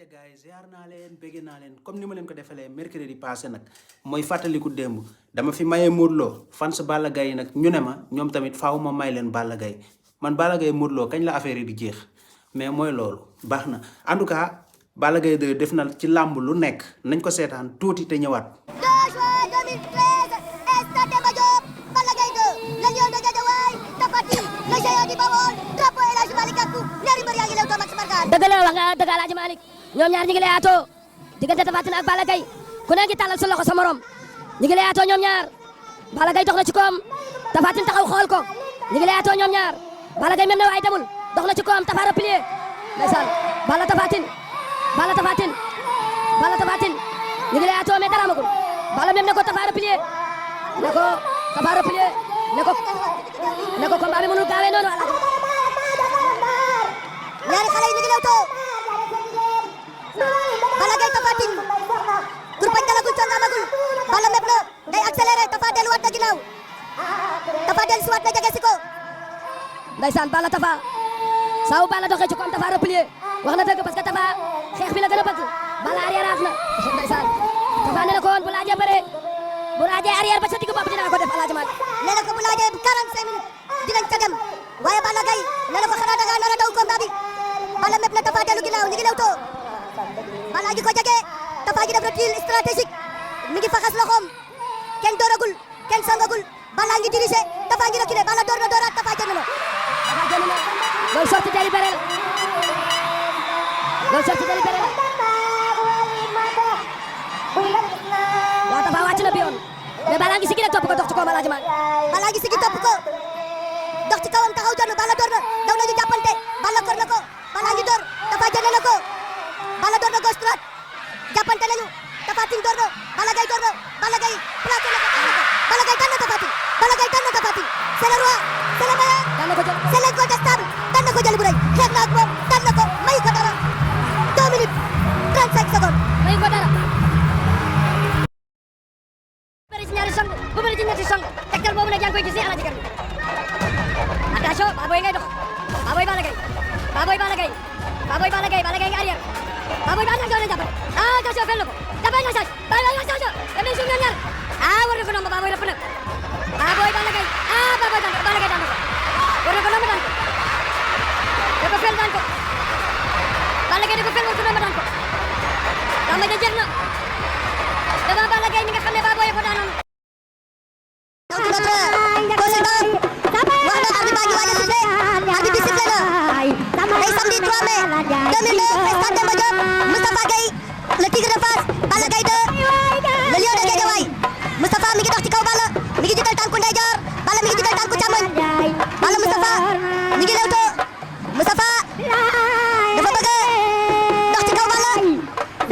acca gars yi ziar naa leen bégg naa leen comme ni ma leen ko defalee mercredi passé nag mooy fàttaliku démb dama fi mayee Modou Lo fans Balla Gaye nag ñu ne ma ñoom tamit faaw ma may leen Balla Gaye man Balla Gaye Modou Lo kañ la affaire yi di jeex mais mooy loolu baax na en tout cas Balla Gaye de def na ci làmb lu nekk nañ ko seetaan tuuti te ñëwaat. 2 juin 2013 stade Demba Diop Balla Gaye 2 le lion de Guédiawaye Tapha Tine le géant du Baol drapeau El Hadji Malick Gakou ñaari mbër yaa ngi lew Max Mbargane. dëgg la wax nga dëgg El Hadji Malick ñoom ñaar ñi ngi leeyaatoo diggante Tapha Tine ak Balla Gaye ku ne ngi tàllal sa loxo sa morom ñi ngi leeyaatoo ñoom ñaar Balla Gaye dox na ci koom Tapha Tine taxaw xool ko ñi ngi leeyaatoo ñoom ñaar Balla Gaye même na waaye demul dox na ci koom Tapha replié ndeysaan Balla Tapha Tine Balla Tapha Tine Balla Tapha Tine ñi ngi leeyaatoo mais dara amagul Balla même ne ko Tapha replié ne ko Tapha replié ne ko combat bi mënul gaawee noonu ñaari xale yi ñu ngi lewtoo Balla Gaye Tapha Tine kurpañ dalagul cong amagul Balla mépp na day accéléré Tapha delluwaat na ginnaaw Tapha dellu siwaat na jege si ko ndeysaan Balla Tapha saawu Balla doxee ci koom Tapha replié wax na dëgg parce que Tapha xeex bi la gën a bëgg Balla arrière na ndeysaan Tapha nee na ko woon bu laajee bëre bu laajee arrière ba ca digg bopp dinaa ko def El Hadji Malick nee na ko bu laajee 45 minutes dinañ ca dem waaye Balla Gaye nee na ko xanaa da ngaa nar a daw combat bi Balla mépp na Tapha dellu ginnaaw ñu ngi lewtoo Balla gi ko jege Tapha gi def recul stratégique mi ngi faxas loxoom kenn dooragul kenn songagul Balla ngi dirigé Tapha ngi reculé Balla door na dooraat Tapha jënd na loolu sorti délibéré la loolu sorti délibéré la waaw Tapha wàcc na bi yoon mais Balla ngi sigi rek topp ko dox ci kaw El Hadji Malick Balla ngi sigi topp ko dox ci kawam taxaw jënd Balla door na daw nañu jàppante Balla kor na ko Balla ngi door Tapha jënd na ko Balla door na gauche droite jàppante nañu Tapha Tine door na Balla Gaye door na Balla Gaye plaqué na ko Balla Gaye daan na Tapha Tine Balla Gaye daan na Tapha Tine c'est le roi c'est le meilleur daan na ko jël c'est l'incontestable daan na ko jël bu rëy xeex na ak moom daan na ko mayu ko dara 2 minutes 35 secondes mayu ko dara bëri ci ñaari song bu bëri ci ñetti song tegtal boobu nag yaa ngi koy gis nii Alaaji Garmi attention Baboy ngay dox Baboy Balla Gaye Baboy Balla Gaye Baboy Balla Gaye Balla Gaye nga arrière Baboy ba attention na jàppale attention fel na ko jàppale na sage Baboy attention dem nañ suuf ñoom ñaar war na ko nomba Baboy rëpp na Baboy Balla Gaye Baboy daan Balla Gaye daan na ko war na ko nomba daan ko da ko fel daan ko Balla Gaye da ko fel war ko nomba daan ko dama ja jeex na devant Balla Gaye mi nga xam ne Baboy ko daanoon notre consultant wax na arbitre baa ngi waaj a sifflé arbitre bi sifflé na tey samedi 3 mai 2009 stade Demba Diop Moustapha Gueye le tigre de Fass Balla Gaye 2 le lion de Guédiawaye Moustapha mi ngi dox ci kaw Balla mi ngi jiital tànku ndeyjoor Balla mi ngi jiital tànku càmmoñ Balla Moustapha mi ngi lewtoo Moustapha dafa bëgg dox ci kaw Balla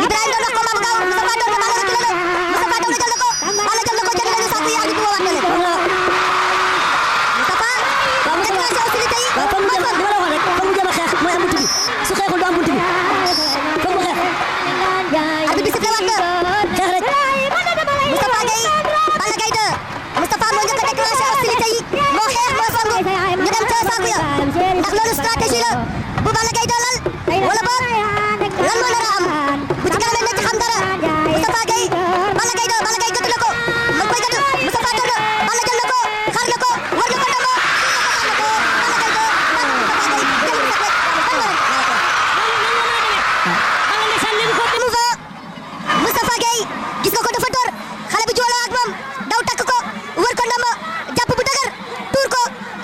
Ibrahima doon wax combat bu gaaw Moustapha doon na Balla reculé na Moustapha daw na jël na ko Balla jël na ko jël nañu saako yi arbitre bi woowaat na leen Moustapha déclenché hostilité yi waaw comme li ma la wax rek comme mu jéem a xeex mooy am buntu bi su xeexul du am buntu bi foog mu xeex arbitre bi sifflé waat na xeex rek Moustapha Gueye Balla Gaye 2 Moustapha moo njëkk a déclenché hostilité yi moo xeex moo song ñu dem ca saako ya ndax loolu stratégie la bu Balla Gaye 2 lal wala boog lan moo nar a am bu ci kanamee nañ ci xam dara Moustapha Gueye Balla Gaye 2 Balla Gaye gëdd na ko ma koy gëdd Moustapha door na Balla jël na ko xar na ko war na ko dama Moustapha Gueye gis nga ko dafa door xale bi jooloo ak moom daw takk ko wër ko ndama jàpp bu dëgër tuur ko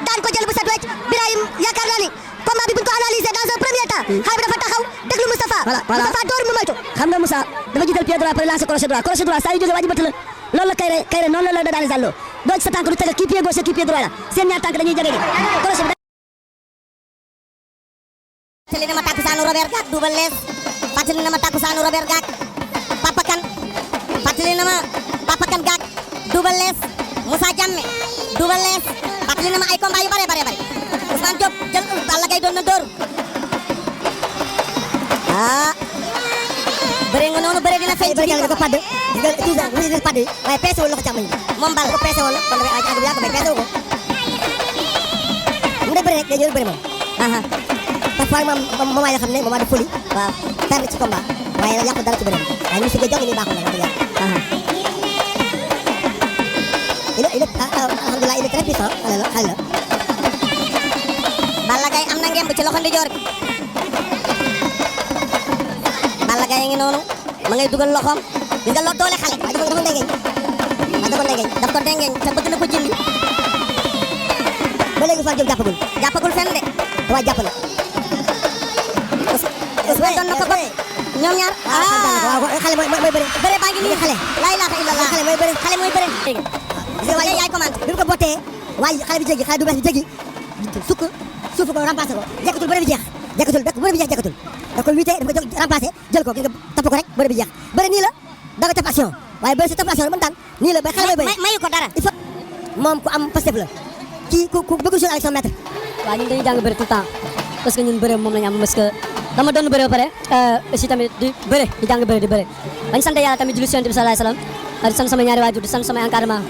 daan ko jël bu set wecc Birahim yaakaar naa ni combat bi bu ñu ko analysé dans un premier temps xale bi dafa taxaw déglu Moustapha Moustapha door mu moytu xam nga Moussa dafa jiital pied droit pare lancé crochet droit saa yu jógee waa ji bëtt la loolu la Kayre noonu la daane Zallo doo ci sa tànk du tege kii pied gauche kii pied droit la seen ñaar tànk dañuy jege gi crochet bi fàttali na ma takkusaanu Robert Gak Double Less fàttali na ma takkusaanu Robert Gak Papa Kane fàttali na ma Papa Kane Gak Double Less Moussa Diame Double Less fàttali na ma ay combat yu bare Ousmane Diop jël Balla Gaye doon na dóor bëre nga noonu bëre dina feeñ ci biir ko padd di nga toujours mu ngi padd waaye peese wul loxo càmmoñ moom Balla ko peese woon kon dafay àgg bu yàgg bay peese wu ko mu def bëre rek day ñëw bëre moom parfois moom moment yoo xam ne moment de folie waaw perdre ci combat waaye nag yàqu dara ci bëre waaye ñu si nga jong ni baaxul la wax dëgg yàlla alhamdulilah il est très puissant xale la Balla Gaye am na ngemb ci loxo ndijoor bi Balla Gaye ngi noonu ma ngay dugal loxoom gis nga doole xale waaye dafa ndengeñ daf ko ndengeñ te bëgg na ko jëndi ba léegi Fall Diop jàppagul fenn de waaye jàpp na Ousmane doon na ko bopp ñoom ñaar xale mooy bëre baa ngi nii xale la ilaha illallah xale mooy bëre gis nga waaye yaay commande bi mu ko bottee waaye xale bi jéggi xale du bees bi jéggi sukk suuf ko remplacé ko jekkatul bëre bi jeex jekkatul da ko wité dafa ko remplacé jël ko nga topp ko rek bëre bi jeex bëre nii la da nga topp action waaye bëre si topp action la mën daan nii la ba xale mooy bëre mayu ko dara il faut moom ku am pastef la kii ku bëgg jouer avec son maître waaw ñun dañuy jàng bëre tout le temps parce que ñun bëre moom la ñu am parce que dama doon bëre ba pare aussi tamit di bëre di jàng bëre di bëre bañ sant yàlla tamit julli ci Yonent bi sallallahu alayhi wasallam di sant sama ñaari waajur di sant sama encadrement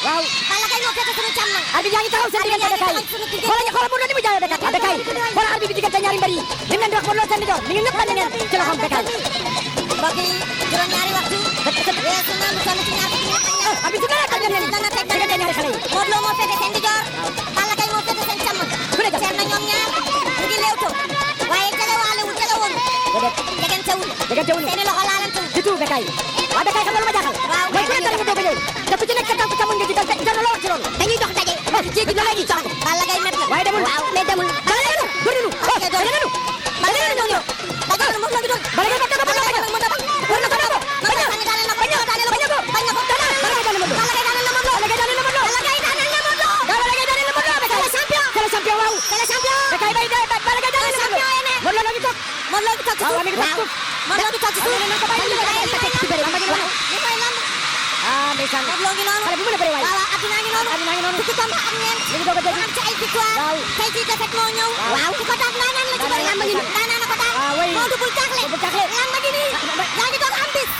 waaw Balla Gaye moo fekk suñu càmm arbitre yaa ngi taxaw seen diggante Bécaye xoolal Modou Lo ni mu jaayee Bécaye xoolal arbitre bi diggante ñaari mbër yi li mu leen di wax Modou Lo seen ndijoor mi ngi ñëpp leen ci loxoom Bécaye mbokk yi juróom-ñaari waxtu weesu na lu toll ci ñaar fukki minute ak ñaar arbitre bi dana teg diggante ñaari xale yi Modou Lo moo fekk seen ndijoor Balla Gaye moo fekk seen càmm seen na ñoom ñaar ñu ngi leewtoo waaye telewoon jegantewul seeni loxo laalantewul du tout Bécaye waaw Bécaye xam nga lu ma jaaxal mooy ku nekk nga doog a ñëw te ku ci nekk tànk càmmoñ nga jiital te la wax ci loolu dañuy dox daje jéegi na léegi sax Balla Gaye met na waaye demul waaw mais demul Balla Gaye doon Balla Gaye doon Balla Gaye doon moom la ngi doon Balla Gaye doon Balla Gaye doon war na ko doon bañ na Balla Gaye daaneel na Modou Lo Balla Gaye daaneel na c'est le champion c'est le champion waaw c'est le champion Bécaye bay Balla Gaye daaneel na Modou Lo ngi toog Modou Lo ngi toog ci suuf Modou Lo ngi toog ci suuf ah ndeysaan Modou Lo ngi noonu xale bu mën a bëre waay waaw adduna ngi noonu fukki combat am ñeent mi ngi doog a dégg am ci ay victoire tey ci défaite moo ñëw waaw ki ko daan naanaan la ci bëri lamba gi naanaan ko daan Modou bul taxle lamba gi nii yaa ngi doog am bis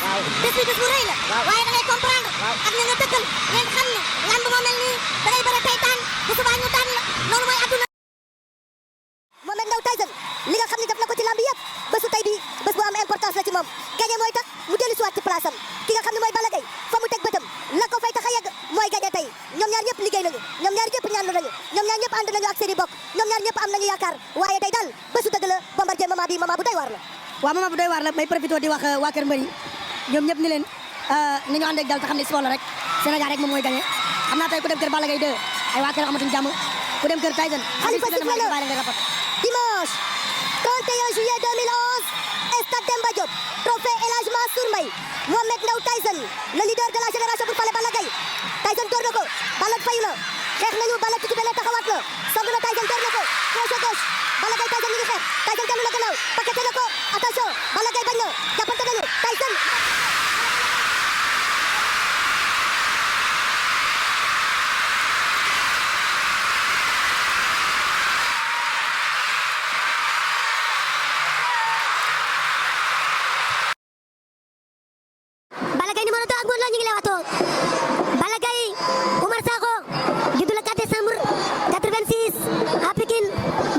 bi bis bu rëy la waaye da ngay comprendre ak ña nga dëkkal ngeen xam ne lamb moo mel nii da ngay bëre tey daan bu subaa ñu daan la noonu mooy adduna Mohamed Ndao Tyson li nga xam ne def na ko ci lamb yëpp bésu tey bi bés bu am importance la ci moom gagné mooy tax mu dellu si waat ci place am ki nga xam ne mooy Balla Gaye fa mu teg bëtam la ko fay tax a yegg mooy gagné tey ñoom ñaar ñëpp liggéey nañu ñoom ñaar ñëpp ñaanlu nañu ñoom ñaar ñëpp ànd nañu ak seen i bokk ñoom ñaar ñëpp am nañu yaakaar waaye tey daal bésu dëgg la Bombardier moment bu doy waar la waaw moment bu doy waar la may profité di wax waa kër mbër yi ñoom ñëpp ni leen nañu ànd ak dal te xam ne sport la rek Sénégal rek moom mooy gagné xam naa tey ku dem kër Balla Gaye 2 ay waa kër amatuñ jàmm ku dem kër Tyson Khalifa sifflé na dimanche 31 juillet 2011 stade Demba Diop trophée El Hadj Mansour Mbaye Mohamed Ndao Tyson le leader de la génération pour fale Balla Gaye Tyson door na ko Balla fayu na xeex nañu Balla tuuti benn taxawaat na song na Tyson door na ko crochet gauche Balla Gaye Tyson ñu ngi xeex Tyson dellu na gannaaw paqueté na ko attention Balla Gaye bañ na jàppante nañu Tyson Balla Gaye numéro 2 ak Modou Lo ñu ngi leewatoo Balla Gaye Oumar Sakho juddu le 4 décembre 86 à Pikine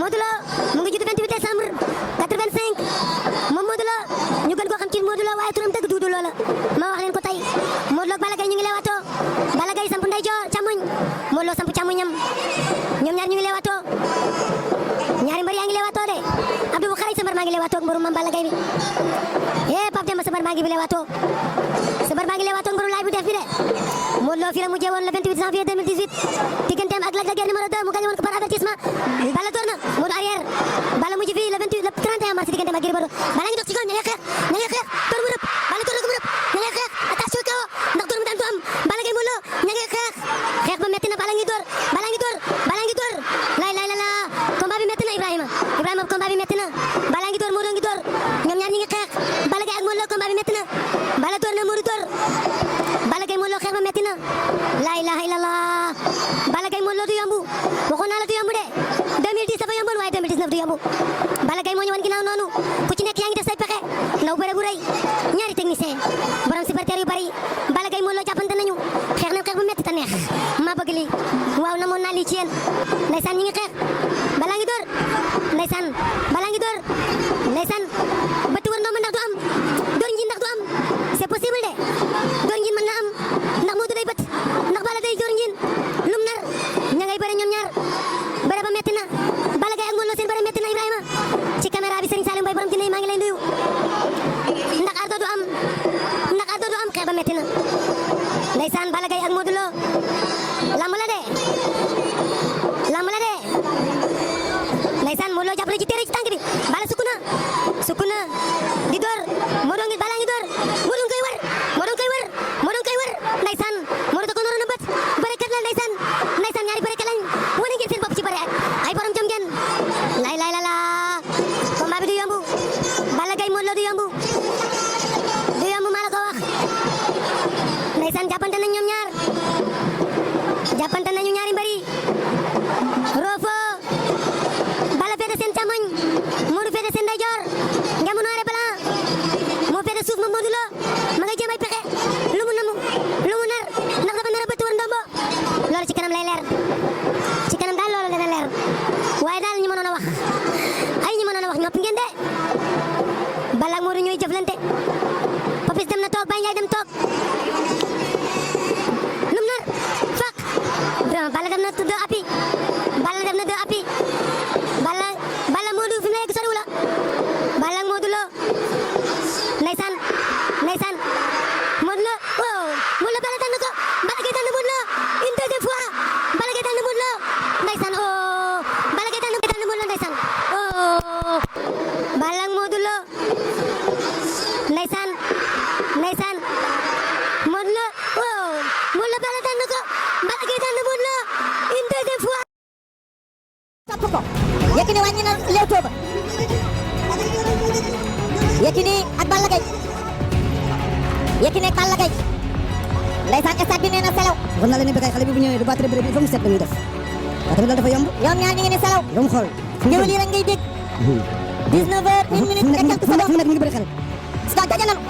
Modou Lo mu ngi juddu 28 décembre 85 moom Modou Lo ñu gën koo xam ci Modou Lo waaye turam dëgg Doudou Lo la ma wax leen ko tey Modou Lo ak Balla Gaye ñu ngi leewatoo Balla Gaye samp ndeyjoor càmmoñ Modou Lo samp càmmoñam ñoom ñaar ñu ngi leewatoo ñaari mbër yaa ngi leewatoo de Abdou bu xarañ sa mbër maa ngi leewatoo ak mbëru Mame Balla Gaye bi Pape Demba sa mbër maa ngi bi leewatoo sa mbër maa ngi leewatoo ak mbëru laay bu def bi de Modou Lo fii la mujjee woon le 28 janvier 2018 digganteem ak Lac de Guiers numéro 2 mu gagné woon ko par avertissement Balla door na Modou arrière Balla mujj fii le 31 mars digganteem ak Gris Bordeaux Balla ngi dox ci kaw ña ngay xeex door mu rëpp Balla door na ko mu rëpp ña ngay xeex attention kaw ndax door mu daan du am Balla Gaye Modou Lo ña ngay xeex ba metti na Balla ngi door lay la combat bi metti na Ibrahima combat bi metti na Balla ngi door Modou ngi door ñoom ñaar ñi ngi xeex Balla Gaye ak Modou Lo combat bi metti na Balla door na Modou door Balla Gaye Modou Lo xeex ba metti na la ilaha illallah Balla Gaye Modou Lo du yomb waxoon naa la du yomb de 2010 dafa yomboon waaye 2019 du yomb Balla Gaye moo ñu wan ginnaaw noonu ku ci nekk yaa ngi def say pexe ndaw bëre bu rëy ñaari technicien borom supporter yu bari Balla Gaye Modou Lo jàppante nañu xeex nañ xeex bu metti te neex maa bëgg lii waaw namoon naa lii ci yéen ndeysaan ñi ngi xeex Balla ngi door ndeysaan Balla ngi ndeysaan bëtt wër ndomba ndax du am door njiin ndax du am c'est possible de door njiin mën na am ndax Modou day bët ndax Balla day door njiin lum nar ña ngay bëre ñoom ñaar bëre ba metti na Balla Gaye ak Modou Lo seen bëre metti na Ibrahima ci caméra bi Serigne Saliou Mbaye borom dina maa ngi lay nuyu ndax ardo du am xeex ba metti na ndeysaan Balla Gaye ak Modou Lo lamb la de ndeysaan Modou Lo jàpp na ci téere ci tànk bi Balla sukk na di door Modou ngi Balla ngi door Modou koy wër ndeysaan Modou da ko noroon a bët bërekat la ndeysaan ñaari bërekat lañ wane ngeen seen bopp ci bëre ay borom jom ngeen lay la combat bi du yomb Balla Gaye Modou Lo du yomb maa la ko wax ndeysaan jàppante nañ ñoom ñaar jàppante nañu ñaari mbëri roofo Balla féete seen càmmoñ Modou féete seen ndeyjoor ngemu noire blanc moo féete suuf moom Modou Lo ma ngay jéem ay pexe lu mu nar ndax dafa nar a bëtt wër ndombo loolu ci kanam lay leer ci kanam daal loolu dana leer waaye daal ñi mënoon a wax noppi ngeen de Balla ak Modou ñooy jëflante Papis dem na toog Baye Ndiaye dem toog lum nar fak Balla dem na deux appuis Balla Modou fi mu la yegg soriwul la Balla ak Modou Lo ndeysaan Modou Lo wow Modou Lo Balla daan na ko Balla Gaye daan na Modou Lo une deuxième fois Balla Gaye daan na Modou Lo ndeysaan oh Balla Gaye daan na Modou Lo ndeysaan oh Balla ak Modou Lo ndeysaan Modou Lo wow Modou Lo Balla daan na ko Balla Gaye daan na Modou Lo une deuxième fois topp ko Yékini wàññi na Leewtoo ba Yékini ak Balla Gaye ndeysaan stade bi nee na selaw war naa leen ni Bécaye xale bi bu ñëwee du battre bëre bi fa mu set dañuy def waaye tamit loolu dafa yomb ñoom ñaar ñu ngi ne selaw doomu xool ngéwél yi rek ngay dégg 19 heures 1 minute et quelques secondes mu nekk mi ngi bëri xale daje nanu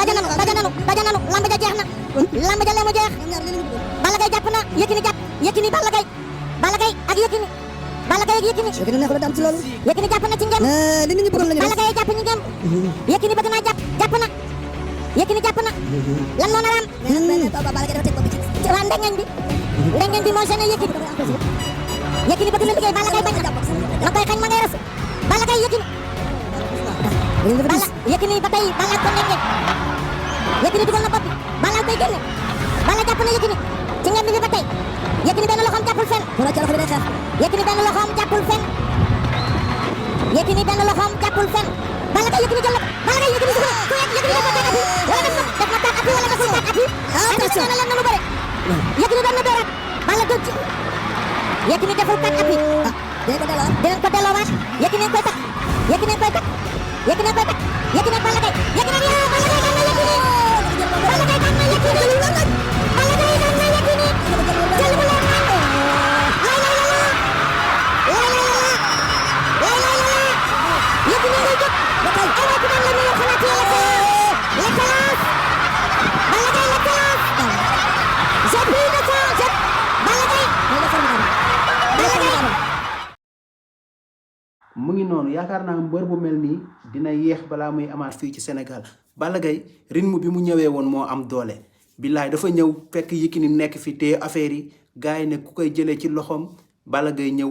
lamb ja jeex na lamb ja lee mu jeex Balla Gaye jàpp na Yékini Balla Gaye ak Yékini Yékini neexul a daan ci loolu Yékini jàpp na ci ngem li nit ñi bëggoon lañu Balla Gaye jàpp ñu ngem Yékini bëgg naa jàpp na Yékini jàpp na lan moo nar am waa ndengeñ bi moo gêné Yékini bëgg na liggéey Balla Gaye bañ na ma koy xañ ma ngay rës Balla Gaye Yékini ba tey Balla ko ndengeñ Yékini dugal na bopp bi Balla koy génne Balla jàpp na Yékini ci ngem bi ba tey Yékini benn loxoom jàppul fenn Yékini benn loxoom jàppul fenn Balla Gaye Yékini jël na Balla Gaye Yékini dugal ku Yékini def na tànk appui wala def na tànk appui wala deful tànk appui attention na leen na lu bëre Yékini doon na dooraat Balla dóor ci Yékini deful tànk appui dinañ ko delloowaat Yékini koy takk Yékini ak Balla Gaye Yékini daan na Yékini Balla Gaye daan na Yékini jël bu leer nañ Yékini ngay jóg ay waa ku daan la meilleur fanatique l'excellence Balla Gaye l'excellence j'ai pris le temps Balla Gaye mu ngi noonu yaakaar naa mbër bu mel nii dina yéex balaa muy amaat fii ci Sénégal Balla Gaye rythme bi mu ñëwee woon moo am doole billaay dafa ñëw fekk Yékini nekk fi téye affaire yi gars yi ne ku koy jëlee ci loxoom Balla Gaye ñëw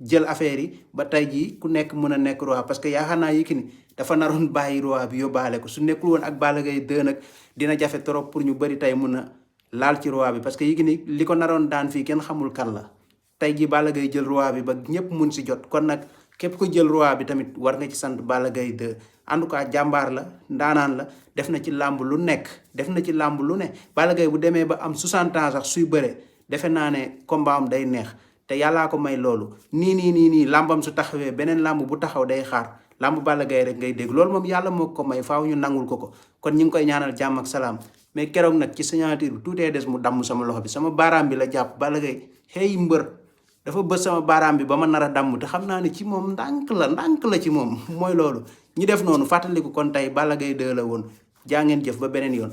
jël affaire yi ba tey jii ku nekk mën a nekk roi parce que yaakaar naa Yékini dafa naroon bàyyi roi bi yóbbaale ko su nekkul woon ak Balla Gaye 2 nag dina jafe trop pour ñu bëri tey mun a laal ci roi bi parce que Yékini li ko naroon daan fii kenn xamul kan la tey jii Balla Gaye jël roi bi ba ñëpp mun si jot kon nag képp ko jël roi bi tamit war nga ci sant Balla Gaye 2 en tout cas jàmbaar la ndaanaan la def na ci làmb lu nekk def na ci làmb lu ne Balla Gaye bu demee ba am 60 ans sax suy bëre defe naa ne combat am day neex te yàllaa ko may loolu nii làmbam su taxawee beneen làmb bu taxaw day xaar làmb Balla Gaye rek ngay dégg loolu moom yàlla moo ko may faaw ñu nangul ko kon ñu ngi koy ñaanal jàmm ak salaam mais keroog nag ci signature bi tuutee des mu damm sama loxo bi sama baaraam bi la jàpp Balla Gaye xëy mbër dafa bës sama baaraam bi ba ma nar a damm te xam naa ne ci moom ndànk la ci moom mooy loolu ñi def noonu fàttaliku kon tey Balla Gaye 2 la woon jaa ngeen jëf ba beneen yoon